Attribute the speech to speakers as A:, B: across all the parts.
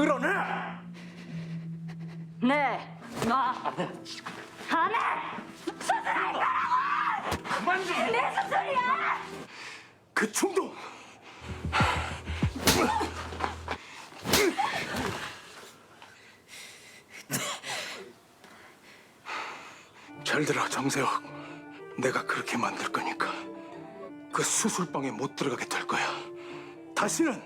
A: 끌어내!
B: 네, 나. 안 해! 수술할 거라고!
A: 그만 좀!
B: 내 수술이야!
A: 그 충동! 잘 들어, 정세혁. 내가 그렇게 만들 거니까 그 수술방에 못 들어가게 될 거야. 다시는!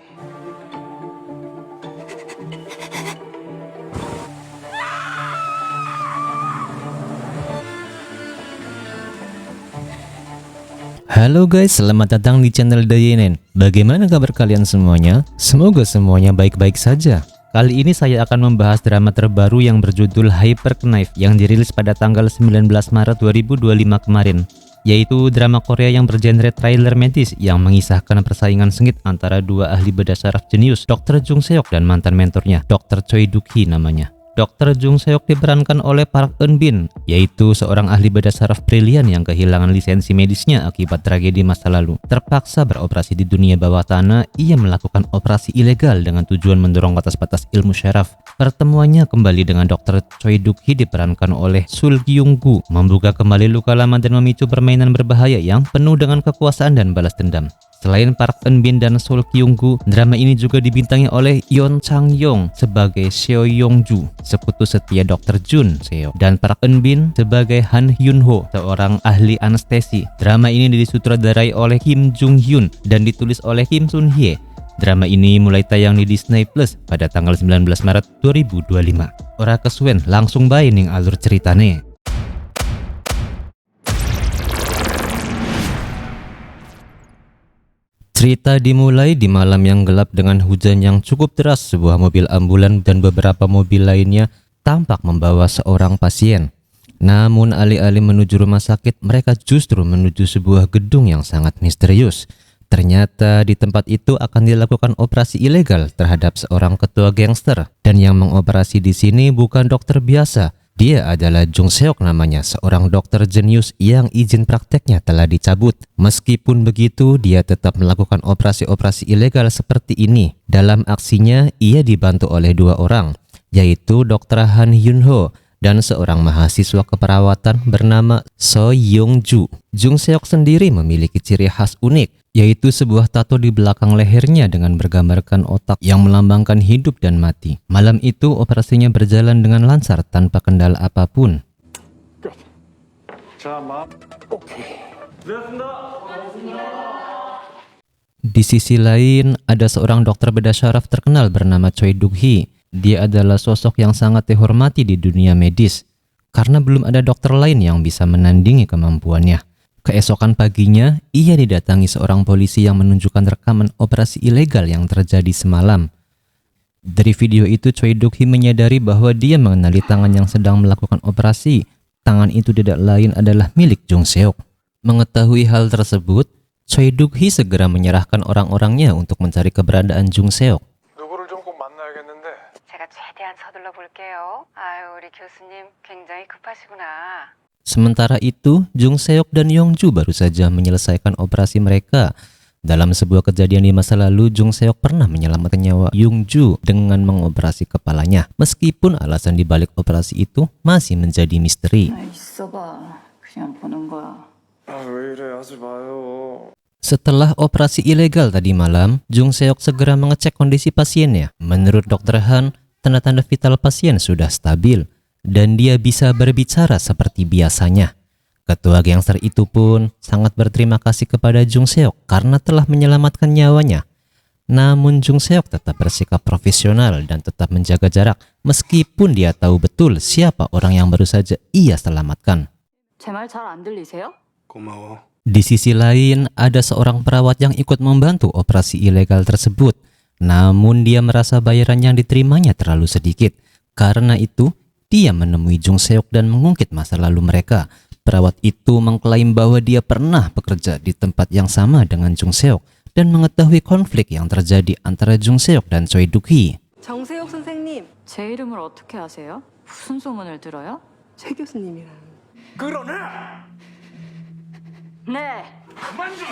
C: Halo guys, selamat datang di channel Dayenen. Bagaimana kabar kalian semuanya? Semoga semuanya baik-baik saja. Kali ini saya akan membahas drama terbaru yang berjudul Hyper Knife yang dirilis pada tanggal 19 Maret 2025 kemarin, yaitu drama Korea yang bergenre thriller medis yang mengisahkan persaingan sengit antara dua ahli bedah saraf jenius, Dr. Jung Seok dan mantan mentornya, Dr. Choi Duk-hee namanya. Dr. Jung Seok diperankan oleh Park Eun Bin, yaitu seorang ahli bedah saraf brilian yang kehilangan lisensi medisnya akibat tragedi masa lalu. Terpaksa beroperasi di dunia bawah tanah, ia melakukan operasi ilegal dengan tujuan mendorong batas-batas ilmu syaraf. Pertemuannya kembali dengan Dr. Choi Duk-hee diperankan oleh Sul Kyung-gu, membuka kembali luka lama dan memicu permainan berbahaya yang penuh dengan kekuasaan dan balas dendam. Selain Park Eun Bin dan Sul Kyung-gu, drama ini juga dibintangi oleh Yeon Chang-yong sebagai Seo Yong-ju, sekutu setia Dr. Jun Seok, dan Park Eun Bin sebagai Han Hyun-ho, seorang ahli anestesi. Drama ini disutradarai oleh Kim Jung-hyun dan ditulis oleh Kim Sun-hye. Drama ini mulai tayang di Disney Plus pada tanggal 19 Maret 2025. Ora kesuwen, langsung bae ning alur ceritane. Cerita dimulai di malam yang gelap dengan hujan yang cukup deras. Sebuah mobil ambulan dan beberapa mobil lainnya tampak membawa seorang pasien. Namun alih-alih menuju rumah sakit, mereka justru menuju sebuah gedung yang sangat misterius. Ternyata di tempat itu akan dilakukan operasi ilegal terhadap seorang ketua gangster. Dan yang mengoperasi di sini bukan dokter biasa. Dia adalah Jung Seok namanya, seorang dokter jenius yang izin prakteknya telah dicabut. Meskipun begitu, dia tetap melakukan operasi-operasi ilegal seperti ini. Dalam aksinya, ia dibantu oleh dua orang, yaitu Dr. Han Hyun-ho dan seorang mahasiswa keperawatan bernama So Young-ju. Jung Seok sendiri memiliki ciri khas unik, yaitu sebuah tato di belakang lehernya dengan bergambarkan otak yang melambangkan hidup dan mati. Malam itu operasinya berjalan dengan lancar tanpa kendala apapun. Di sisi lain, ada seorang dokter bedah syaraf terkenal bernama Choi Duk-hee. Dia adalah sosok yang sangat dihormati di dunia medis, karena belum ada dokter lain yang bisa menandingi kemampuannya. Keesokan paginya, ia didatangi seorang polisi yang menunjukkan rekaman operasi ilegal yang terjadi semalam. Dari video itu, Choi Duk-hee menyadari bahwa dia mengenali tangan yang sedang melakukan operasi. Tangan itu tidak lain adalah milik Jung Seok. Mengetahui hal tersebut, Choi Duk-hee segera menyerahkan orang-orangnya untuk mencari keberadaan Jung Seok.
A: 누구를 좀 꼭 만나야겠는데.
B: 제가 최대한 서둘러 볼게요. 아유, 우리 교수님 굉장히 급하시구나.
C: Sementara itu, Jung Seok dan Yong-ju baru saja menyelesaikan operasi mereka. Dalam sebuah kejadian di masa lalu, Jung Seok pernah menyelamatkan nyawa Yong-ju dengan mengoperasi kepalanya. Meskipun alasan dibalik operasi itu masih menjadi misteri.
B: 있어봐. 그냥 보는 거야.
A: 왜 이래, 하지 마요.
C: Setelah operasi ilegal tadi malam, Jung Seok segera mengecek kondisi pasiennya. Menurut Dr. Han, tanda-tanda vital pasien sudah stabil dan dia bisa berbicara seperti biasanya. Ketua gangster itu pun sangat berterima kasih kepada Jung Seok karena telah menyelamatkan nyawanya. Namun Jung Seok tetap bersikap profesional dan tetap menjaga jarak meskipun dia tahu betul siapa orang yang baru saja ia selamatkan.
B: 제 말 잘 안 들리세요?
A: 고마워.
C: Di sisi lain, ada seorang perawat yang ikut membantu operasi ilegal tersebut. Namun dia merasa bayaran yang diterimanya terlalu sedikit. Karena itu, dia menemui Jung Seok dan mengungkit masa lalu mereka. Perawat itu mengklaim bahwa dia pernah bekerja di tempat yang sama dengan Jung Seok dan mengetahui konflik yang terjadi antara Jung Seok dan Choi Duk-hee.
D: 정세혁 선생님,
B: 제 이름을 어떻게 아세요? 무슨 소문을 들어요?
D: 최 교수님이랑.
A: 끌어내!
B: 네.
A: 그만 좀!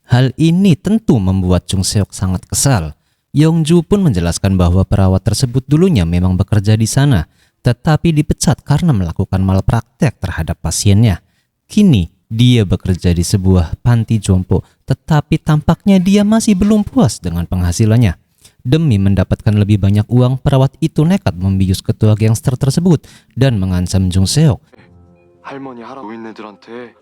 C: Hal ini tentu membuat Jung Seok sangat kesal. Yongju pun menjelaskan bahwa perawat tersebut dulunya memang bekerja di sana, tetapi dipecat karena melakukan malpraktek terhadap pasiennya. Kini dia bekerja di sebuah panti jompo, tetapi tampaknya dia masih belum puas dengan penghasilannya. Demi mendapatkan lebih banyak uang, perawat itu nekat membius ketua gangster tersebut dan mengancam Jung Seok.
E: 할머니 하라 노인네들한테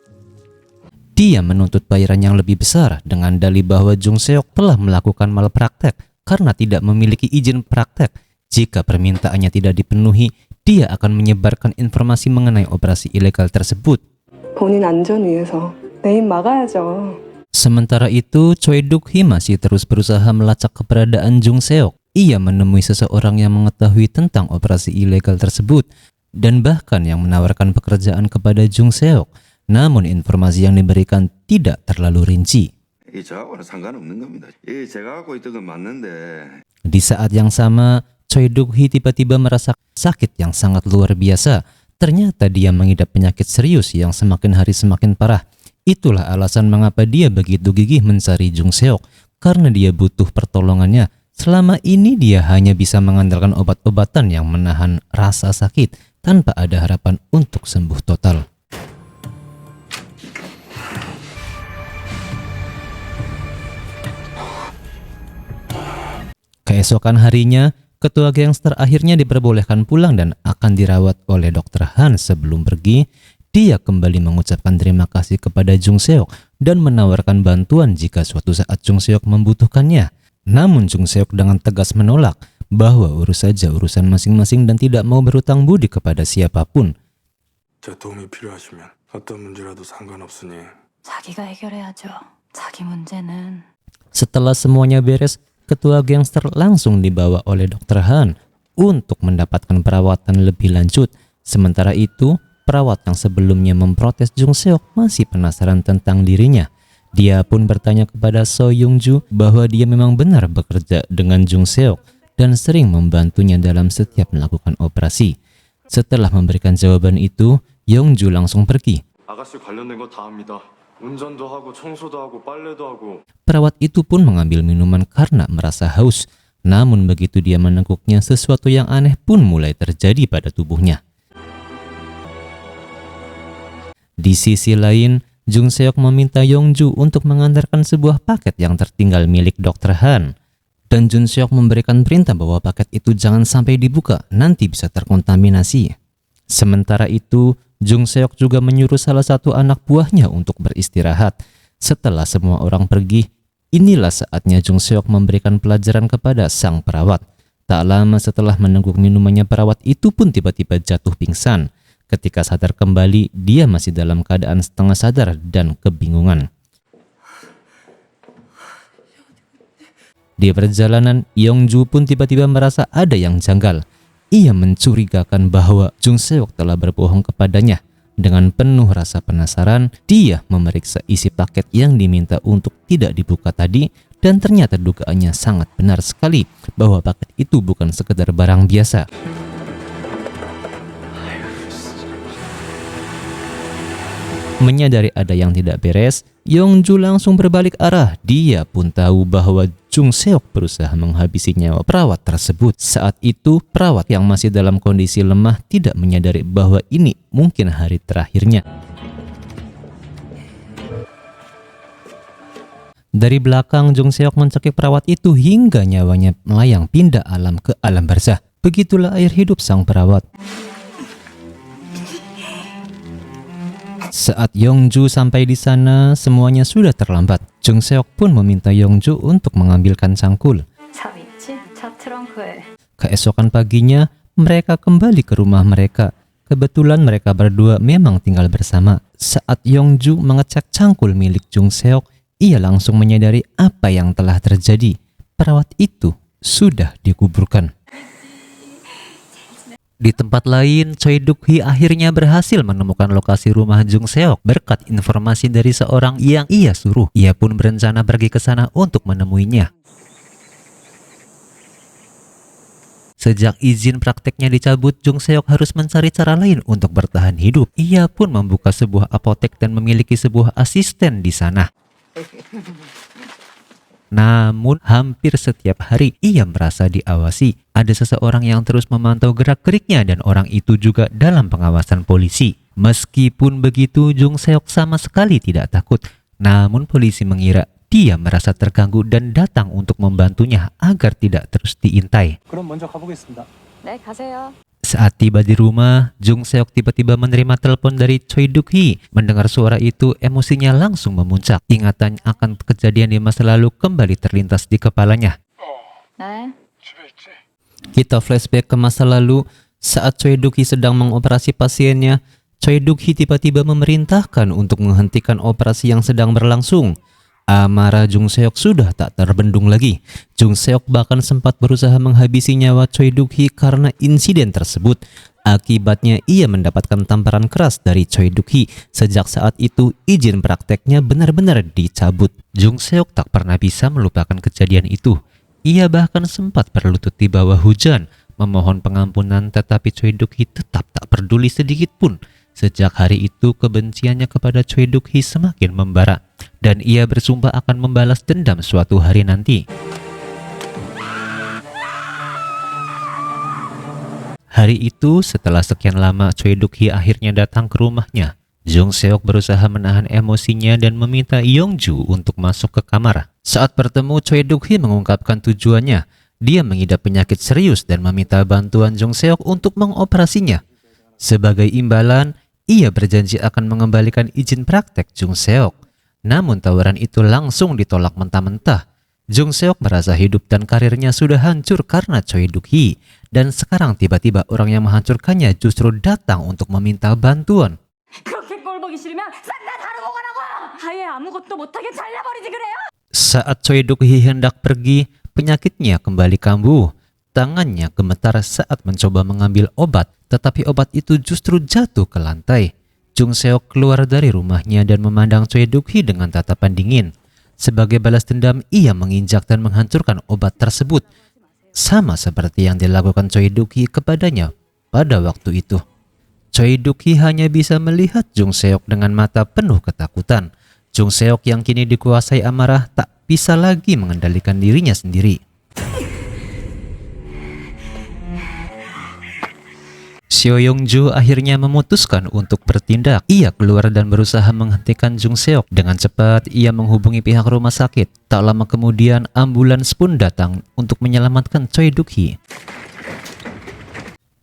C: Dia menuntut bayaran yang lebih besar dengan dalih bahwa Jung Seok telah melakukan malpraktek karena tidak memiliki izin praktek. Jika permintaannya tidak dipenuhi, dia akan menyebarkan informasi mengenai operasi ilegal tersebut.
D: 본인 안전 위해서 내 입 막아야죠.
C: Sementara itu, Choi Duk-hee masih terus berusaha melacak keberadaan Jung Seok. Ia menemui seseorang yang mengetahui tentang operasi ilegal tersebut dan bahkan yang menawarkan pekerjaan kepada Jung Seok. Namun informasi yang diberikan tidak terlalu rinci.
F: 저하고는 상관없는 겁니다. 제가 갖고 있던 건 맞는데
C: Di saat yang sama, Choi Duk-hee tiba-tiba merasa sakit yang sangat luar biasa. Ternyata dia mengidap penyakit serius yang semakin hari semakin parah. Itulah alasan mengapa dia begitu gigih mencari Jung Seok, karena dia butuh pertolongannya. Selama ini dia hanya bisa mengandalkan obat-obatan yang menahan rasa sakit tanpa ada harapan untuk sembuh total. Keesokan harinya, ketua gangster akhirnya diperbolehkan pulang dan akan dirawat oleh Dr. Han. Sebelum pergi, dia kembali mengucapkan terima kasih kepada Jung Seok dan menawarkan bantuan jika suatu saat Jung Seok membutuhkannya. Namun Jung Seok dengan tegas menolak bahwa urus saja urusan masing-masing dan tidak mau berhutang budi kepada siapapun.
A: 제 도움이 필요하시면 어떤 문제라도 상관없으니
B: 자기가 해결해야죠. 자기 문제는.
C: Setelah semuanya beres, ketua gangster langsung dibawa oleh Dr. Han untuk mendapatkan perawatan lebih lanjut. Sementara itu, perawat yang sebelumnya memprotes Jung Seok masih penasaran tentang dirinya. Dia pun bertanya kepada So Young-ju bahwa dia memang benar bekerja dengan Jung Seok dan sering membantunya dalam setiap melakukan operasi. Setelah memberikan jawaban itu, Young-ju langsung pergi.
E: 아가씨 관련된 거 다 합니다. 운전도 하고 청소도 하고 빨래도 하고
C: Perawat itu pun mengambil minuman karena merasa haus. Namun begitu dia meneguknya, sesuatu yang aneh pun mulai terjadi pada tubuhnya. Di sisi lain, Jung Seok meminta Yongju untuk mengantarkan sebuah paket yang tertinggal milik Dr. Han. Dan Jung Seok memberikan perintah bahwa paket itu jangan sampai dibuka, nanti bisa terkontaminasi. Sementara itu, Jung Seok juga menyuruh salah satu anak buahnya untuk beristirahat. Setelah semua orang pergi, inilah saatnya Jung Seok memberikan pelajaran kepada sang perawat. Tak lama setelah menengguk minumannya, perawat itu pun tiba-tiba jatuh pingsan. Ketika sadar kembali, dia masih dalam keadaan setengah sadar dan kebingungan. Di perjalanan, Yongju pun tiba-tiba merasa ada yang janggal. Ia mencurigakan bahwa Jung Seok telah berbohong kepadanya. Dengan penuh rasa penasaran, dia memeriksa isi paket yang diminta untuk tidak dibuka tadi, dan ternyata dugaannya sangat benar sekali bahwa paket itu bukan sekedar barang biasa. Menyadari ada yang tidak beres, Yongju langsung berbalik arah. Dia pun tahu bahwa Jung Seok berusaha menghabisi nyawa perawat tersebut. Saat itu, perawat yang masih dalam kondisi lemah tidak menyadari bahwa ini mungkin hari terakhirnya. Dari belakang, Jung Seok mencekik perawat itu hingga nyawanya melayang pindah alam ke alam barzah. Begitulah akhir hidup sang perawat. Saat Yongju sampai di sana, semuanya sudah terlambat. Jung Seok pun meminta Yongju untuk mengambilkan cangkul.
B: 차 있지? 차 트렁크에.
C: Keesokan paginya, mereka kembali ke rumah mereka. Kebetulan mereka berdua memang tinggal bersama. Saat Yongju mengecek cangkul milik Jung Seok, ia langsung menyadari apa yang telah terjadi. Perawat itu sudah dikuburkan. Di tempat lain, Choi Duk-hee akhirnya berhasil menemukan lokasi rumah Jung Seok berkat informasi dari seorang yang ia suruh. Ia pun berencana pergi ke sana untuk menemuinya. Sejak izin prakteknya dicabut, Jung Seok harus mencari cara lain untuk bertahan hidup. Ia pun membuka sebuah apotek dan memiliki sebuah asisten di sana. Namun hampir setiap hari ia merasa diawasi. Ada seseorang yang terus memantau gerak-geriknya dan orang itu juga dalam pengawasan polisi. Meskipun begitu, Jung Seok sama sekali tidak takut. Namun polisi mengira dia merasa terganggu dan datang untuk membantunya agar tidak terus diintai.
G: 그럼 먼저 가보겠습니다.
B: 네, 가세요.
C: Saat tiba di rumah, Jung Seok tiba-tiba menerima telepon dari Choi Duk-hee. Mendengar suara itu, emosinya langsung memuncak. Ingatan akan kejadian di masa lalu kembali terlintas di kepalanya.
B: 네.
C: Kita flashback ke masa lalu, saat Choi Duk-hee sedang mengoperasi pasiennya, Choi Duk-hee tiba-tiba memerintahkan untuk menghentikan operasi yang sedang berlangsung. Amarah Jung Seok sudah tak terbendung lagi. Jung Seok bahkan sempat berusaha menghabisi nyawa Choi Duk-hee karena insiden tersebut. Akibatnya ia mendapatkan tamparan keras dari Choi Duk-hee. Sejak saat itu izin prakteknya benar-benar dicabut. Jung Seok tak pernah bisa melupakan kejadian itu. Ia bahkan sempat berlutut di bawah hujan, memohon pengampunan, tetapi Choi Duk-hee tetap tak peduli sedikit pun. Sejak hari itu kebenciannya kepada Choi Duk-hee semakin membara dan ia bersumpah akan membalas dendam suatu hari nanti. Hari itu setelah sekian lama Choi Duk-hee akhirnya datang ke rumahnya. Jung Seok berusaha menahan emosinya dan meminta Yongju untuk masuk ke kamar. Saat bertemu, Choi Duk-hee mengungkapkan tujuannya. Dia mengidap penyakit serius dan meminta bantuan Jung Seok untuk mengoperasinya. Sebagai imbalan, ia berjanji akan mengembalikan izin praktek Jung Seok. Namun tawaran itu langsung ditolak mentah-mentah. Jung Seok merasa hidup dan karirnya sudah hancur karena Choi Duk-hee. Dan sekarang tiba-tiba orang yang menghancurkannya justru datang untuk meminta bantuan.
H: 그렇게 꼴 보기 싫으면 싹 다 다루고 가라고! 아예 아무것도 못하게 잘라버리지 그래요?
C: Saat Choi Duk-hee hendak pergi, penyakitnya kembali kambuh. Tangannya gemetar saat mencoba mengambil obat, tetapi obat itu justru jatuh ke lantai. Jung Seok keluar dari rumahnya dan memandang Choi Duk-hee dengan tatapan dingin. Sebagai balas dendam, ia menginjak dan menghancurkan obat tersebut. Sama seperti yang dilakukan Choi Duk-hee kepadanya pada waktu itu. Choi Duk-hee hanya bisa melihat Jung Seok dengan mata penuh ketakutan. Jung Seok yang kini dikuasai amarah tak bisa lagi mengendalikan dirinya sendiri. Seo Yongju akhirnya memutuskan untuk bertindak. Ia keluar dan berusaha menghentikan Jung Seok. Dengan cepat, ia menghubungi pihak rumah sakit. Tak lama kemudian, ambulans pun datang untuk menyelamatkan Choi Duk-hee.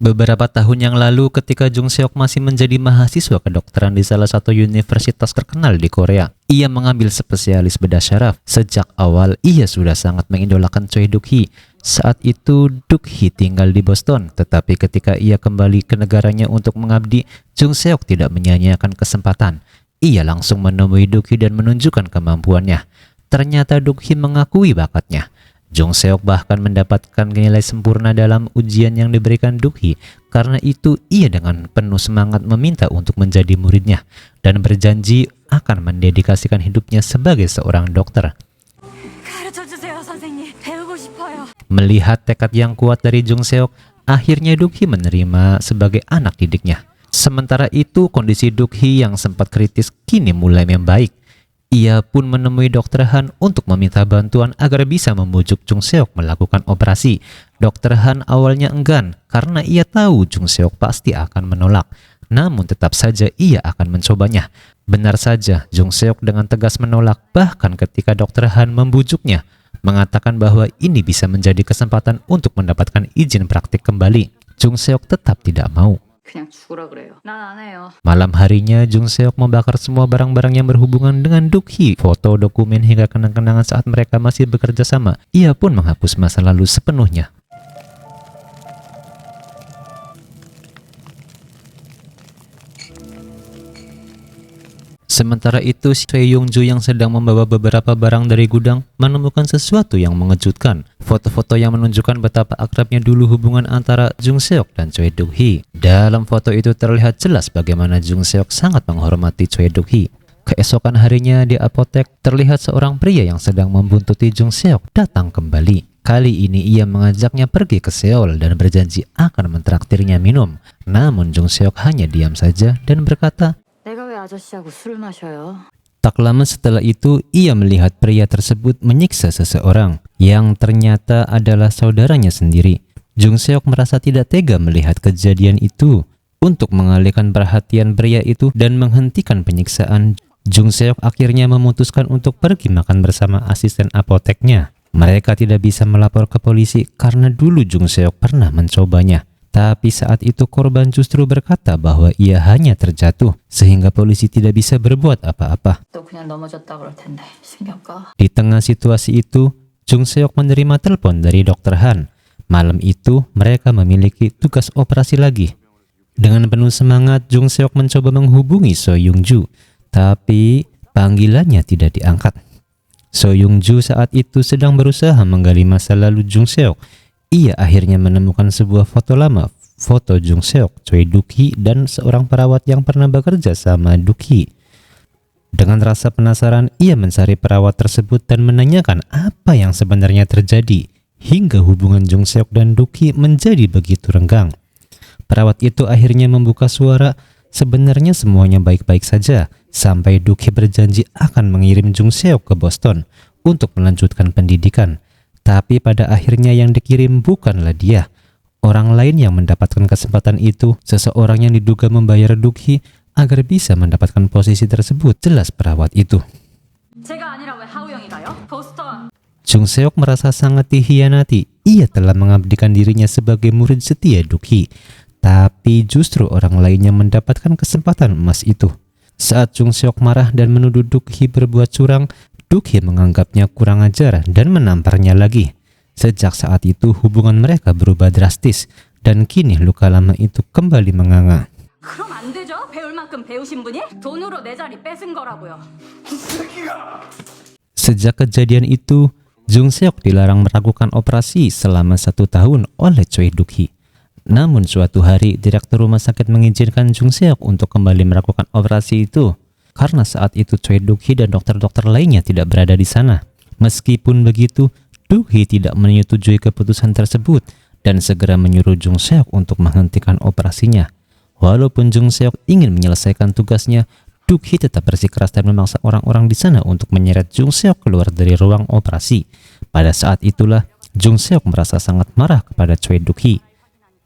C: Beberapa tahun yang lalu ketika Jung Seok masih menjadi mahasiswa kedokteran di salah satu universitas terkenal di Korea, ia mengambil spesialis bedah syaraf. Sejak awal, ia sudah sangat mengidolakan Choi Duk-hee. Saat itu Duk-hee tinggal di Boston, tetapi ketika ia kembali ke negaranya untuk mengabdi, Jung Seok tidak menyia-nyiakan kesempatan. Ia langsung menemui Duk-hee dan menunjukkan kemampuannya. Ternyata Duk-hee mengakui bakatnya. Jung Seok bahkan mendapatkan nilai sempurna dalam ujian yang diberikan Duk-hee. Karena itu ia dengan penuh semangat meminta untuk menjadi muridnya dan berjanji akan mendedikasikan hidupnya sebagai seorang dokter.
H: 가르쳐주세요 선생님. 배우고 싶어요.
C: Melihat tekad yang kuat dari Jung Seok, akhirnya Duk-hee menerima sebagai anak didiknya. Sementara itu kondisi Duk-hee yang sempat kritis kini mulai membaik. Ia pun menemui Dr. Han untuk meminta bantuan agar bisa membujuk Jung Seok melakukan operasi. Dr. Han awalnya enggan karena ia tahu Jung Seok pasti akan menolak. Namun tetap saja ia akan mencobanya. Benar saja, Jung Seok dengan tegas menolak, bahkan ketika Dr. Han membujuknya, mengatakan bahwa ini bisa menjadi kesempatan untuk mendapatkan izin praktik kembali. Jung Seok tetap tidak mau.
B: 그냥 죽으라 그래요. 난 안 해요.
C: Malam harinya, Jung Seok membakar semua barang-barang yang berhubungan dengan Duk-hee, foto, dokumen, hingga kenang-kenangan saat mereka masih bekerja sama. Ia pun menghapus masa lalu sepenuhnya. Sementara itu, Seo Yongju yang sedang membawa beberapa barang dari gudang menemukan sesuatu yang mengejutkan. Foto-foto yang menunjukkan betapa akrabnya dulu hubungan antara Jung Seok dan Choi Duk-hee. Dalam foto itu terlihat jelas bagaimana Jung Seok sangat menghormati Choi Duk-hee. Keesokan harinya di apotek, terlihat seorang pria yang sedang membuntuti Jung Seok datang kembali. Kali ini ia mengajaknya pergi ke Seoul dan berjanji akan mentraktirnya minum. Namun Jung Seok hanya diam saja dan berkata,
H: 내가 왜 아저씨하고 술을 마셔요?
C: Tak lama setelah itu, ia melihat pria tersebut menyiksa seseorang yang ternyata adalah saudaranya sendiri. Jung Seok merasa tidak tega melihat kejadian itu. Untuk mengalihkan perhatian pria itu dan menghentikan penyiksaan, Jung Seok akhirnya memutuskan untuk pergi makan bersama asisten apoteknya. Mereka tidak bisa melapor ke polisi karena dulu Jung Seok pernah mencobanya. Tapi saat itu korban justru berkata bahwa ia hanya terjatuh sehingga polisi tidak bisa berbuat apa-apa.
H: 또 그냥 넘어졌다 그럴 텐데 신경과.
C: Di tengah situasi itu, Jung Seok menerima telepon dari Dr. Han. Malam itu mereka memiliki tugas operasi lagi. Dengan penuh semangat, Jung Seok mencoba menghubungi So Yung Ju, tapi panggilannya tidak diangkat. So Yung Ju saat itu sedang berusaha menggali masa lalu Jung Seok. Ia akhirnya menemukan sebuah foto lama, foto Jung Seok, Choi Duk-hee, dan seorang perawat yang pernah bekerja sama Duk-hee. Dengan rasa penasaran, ia mencari perawat tersebut dan menanyakan apa yang sebenarnya terjadi, hingga hubungan Jung Seok dan Duk-hee menjadi begitu renggang. Perawat itu akhirnya membuka suara, sebenarnya semuanya baik-baik saja, sampai Duk-hee berjanji akan mengirim Jung Seok ke Boston untuk melanjutkan pendidikan. Tapi pada akhirnya yang dikirim bukanlah dia. Orang lain yang mendapatkan kesempatan itu, seseorang yang diduga membayar Duk-hee agar bisa mendapatkan posisi tersebut, jelas perawat itu.
H: 제가 아니라 왜 하우영이 가요? 보스턴.
C: Jung Seok merasa sangat dikhianati. Ia telah mengabdikan dirinya sebagai murid setia Duk-hee. Tapi justru orang lainnya mendapatkan kesempatan emas itu. Saat Jung Seok marah dan menuduh Duk-hee berbuat curang, Duk-hee menganggapnya kurang ajar dan menamparnya lagi. Sejak saat itu hubungan mereka berubah drastis dan kini luka lama itu kembali menganga.
H: 그럼 안 되죠? 배울 만큼 배우신 분이 돈으로 내 자리 뺏은 거라고요.
C: Sejak kejadian itu, Jung Seok dilarang melakukan operasi selama 1 tahun oleh Choi Duk-hee. Namun suatu hari direktur rumah sakit mengizinkan Jung Seok untuk kembali melakukan operasi itu. Karena saat itu Choi Duk-hee dan dokter-dokter lainnya tidak berada di sana. Meskipun begitu, Duk-hee tidak menyetujui keputusan tersebut dan segera menyuruh Jung Seok untuk menghentikan operasinya. Walaupun Jung Seok ingin menyelesaikan tugasnya, Duk-hee tetap bersikeras dan memaksa orang-orang di sana untuk menyeret Jung Seok keluar dari ruang operasi. Pada saat itulah, Jung Seok merasa sangat marah kepada Choi Duk-hee.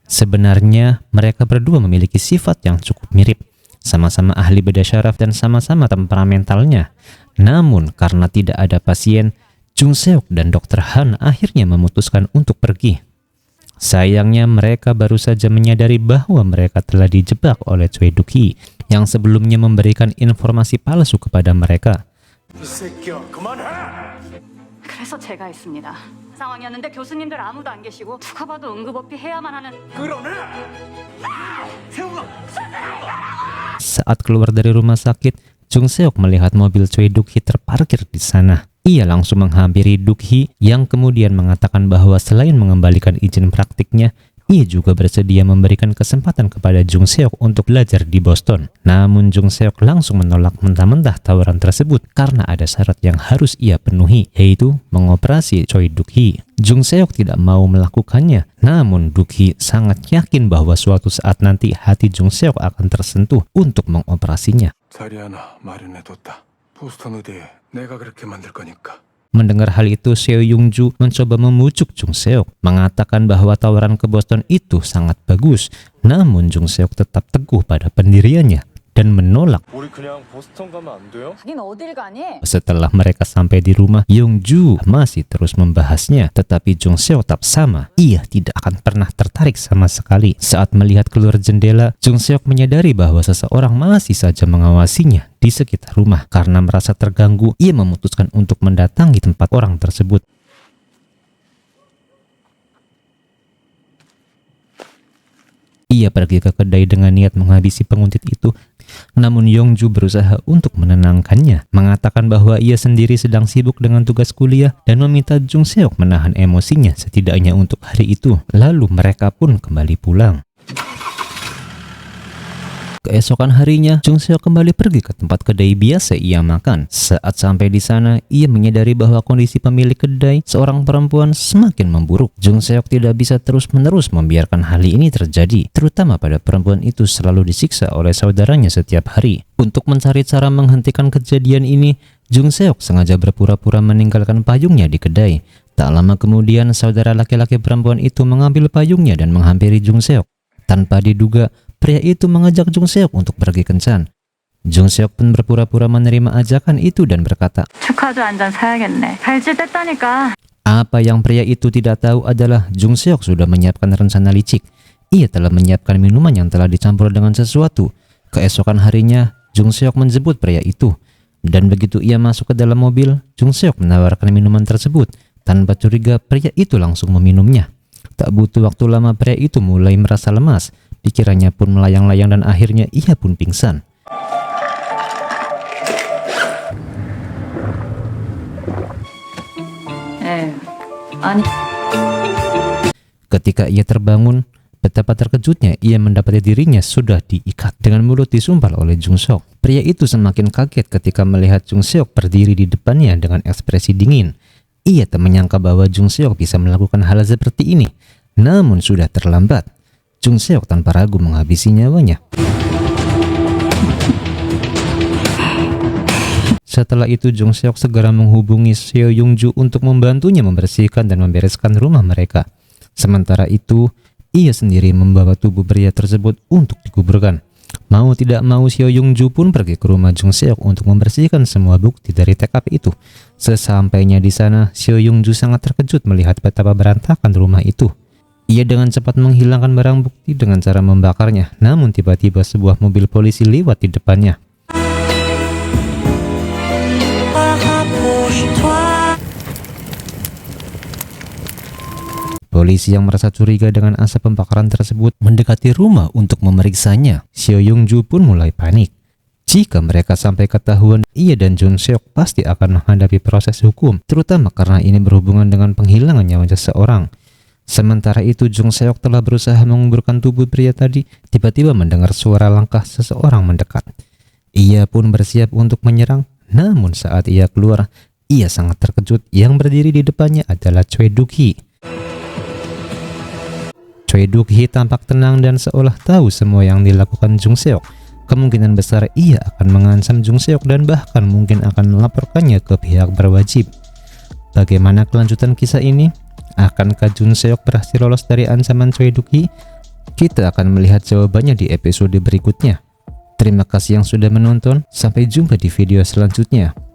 C: Sebenarnya, mereka berdua memiliki sifat yang cukup mirip. Sama-sama ahli bedah syaraf dan sama-sama temperamentalnya. Namun karena tidak ada pasien, Jung Seok dan Dr. Han akhirnya memutuskan untuk pergi. Sayangnya mereka baru saja menyadari bahwa mereka telah dijebak oleh Choi Duk-hee yang sebelumnya memberikan informasi palsu kepada mereka.
A: 이 새끼야, 그만해!
H: 그래서 제가 했습니다. 상황이었는데 교수님들 아무도 안 계시고 누가 봐도 응급업히 해야만 하는.
A: 끌어내! 세우가!
C: Saat keluar dari rumah sakit, Jung Seok melihat mobil Choi Duk-hee terparkir di sana. Ia langsung menghampiri Duk-hee yang kemudian mengatakan bahwa selain mengembalikan izin praktiknya, ia juga bersedia memberikan kesempatan kepada Jung Seok untuk belajar di Boston. Namun Jung Seok langsung menolak mentah-mentah tawaran tersebut karena ada syarat yang harus ia penuhi, yaitu mengoperasi Choi Duk-hee. Jung Seok tidak mau melakukannya, namun Duk-hee sangat yakin bahwa suatu saat nanti hati Jung Seok akan tersentuh untuk mengoperasinya.
A: 자리 하나 마련해뒀다. 보스턴 의대에 내가 그렇게 만들 거니까.
C: Mendengar hal itu, Seo Yung Ju mencoba memujuk Jung Seok, mengatakan bahwa tawaran ke Boston itu sangat bagus. Namun Jung Seok tetap teguh pada pendiriannya dan menolak.
E: 우리 그냥 보스턴 가면 안 돼요?
H: 가긴 어딜 가니?
C: Setelah mereka sampai di rumah, Yung Ju masih terus membahasnya, tetapi Jung Seok tetap sama. Ia tidak akan pernah tertarik sama sekali. Saat melihat keluar jendela, Jung Seok menyadari bahwa seseorang masih saja mengawasinya di sekitar rumah. Karena merasa terganggu, ia memutuskan untuk mendatangi tempat orang tersebut. Ia pergi ke kedai dengan niat menghabisi penguntit itu. Namun Yongju berusaha untuk menenangkannya, mengatakan bahwa ia sendiri sedang sibuk dengan tugas kuliah dan meminta Jung Seok menahan emosinya setidaknya untuk hari itu. Lalu mereka pun kembali pulang. Keesokan harinya, Jung Seok kembali pergi ke tempat kedai biasa ia makan. Saat sampai di sana, ia menyadari bahwa kondisi pemilik kedai, seorang perempuan, semakin memburuk. Jung Seok tidak bisa terus-menerus membiarkan hal ini terjadi, terutama pada perempuan itu selalu disiksa oleh saudaranya setiap hari. Untuk mencari cara menghentikan kejadian ini, Jung Seok sengaja berpura-pura meninggalkan payungnya di kedai. Tak lama kemudian, saudara laki-laki perempuan itu mengambil payungnya dan menghampiri Jung Seok. Tanpa diduga, pria itu mengajak Jung Seok untuk pergi kencan. Jung Seok pun berpura-pura menerima ajakan itu dan berkata,
H: 축하주 한 잔 사야겠네. 발질 뗐다니까.
C: apa yang pria itu tidak tahu adalah Jung Seok sudah menyiapkan rencana licik. Ia telah menyiapkan minuman yang telah dicampur dengan sesuatu. Keesokan harinya, Jung Seok menjemput pria itu. Dan begitu ia masuk ke dalam mobil, Jung Seok menawarkan minuman tersebut. Tanpa curiga, pria itu langsung meminumnya. Tak butuh waktu lama, pria itu mulai merasa lemas. Pikirannya pun melayang-layang dan akhirnya ia pun pingsan.
H: 아니.
C: Ketika ia terbangun, betapa terkejutnya ia mendapati dirinya sudah diikat dengan mulut disumpal oleh Jung Seok. Pria itu semakin kaget ketika melihat Jung Seok berdiri di depannya dengan ekspresi dingin. Ia tak menyangka bahwa Jung Seok bisa melakukan hal seperti ini. Namun sudah terlambat. Jung Seok tanpa ragu menghabisi nyawanya. Setelah itu, Jung Seok segera menghubungi Seo Yung Ju untuk membantunya membersihkan dan membereskan rumah mereka. Sementara itu, ia sendiri membawa tubuh pria tersebut untuk dikuburkan. Mau tidak mau, Seo Yung Ju pun pergi ke rumah Jung Seok untuk membersihkan semua bukti dari TKP itu. Sesampainya di sana, Seo Yung Ju sangat terkejut melihat betapa berantakan rumah itu. Ia dengan cepat menghilangkan barang bukti dengan cara membakarnya. Namun tiba-tiba sebuah mobil polisi lewat di depannya. Polisi yang merasa curiga dengan asap pembakaran tersebut mendekati rumah untuk memeriksanya. Seo Yung Ju pun mulai panik. Jika mereka sampai ketahuan, ia dan Jung Seok pasti akan menghadapi proses hukum, terutama karena ini berhubungan dengan penghilangan nyawa seseorang. Sementara itu, Jung Seok telah berusaha menguburkan tubuh pria tadi, tiba-tiba mendengar suara langkah seseorang mendekat. Ia pun bersiap untuk menyerang, namun saat ia keluar, ia sangat terkejut. Yang berdiri di depannya adalah Choi Duk-hee. Choi Duk-hee tampak tenang dan seolah tahu semua yang dilakukan Jung Seok. Kemungkinan besar ia akan mengancam Jung Seok dan bahkan mungkin akan melaporkannya ke pihak berwajib. Bagaimana kelanjutan kisah ini? Akankah Jung Seok berhasil lolos dari ancaman Choi Duk-hee? Kita akan melihat jawabannya di episode berikutnya. Terima kasih yang sudah menonton. Sampai jumpa di video selanjutnya.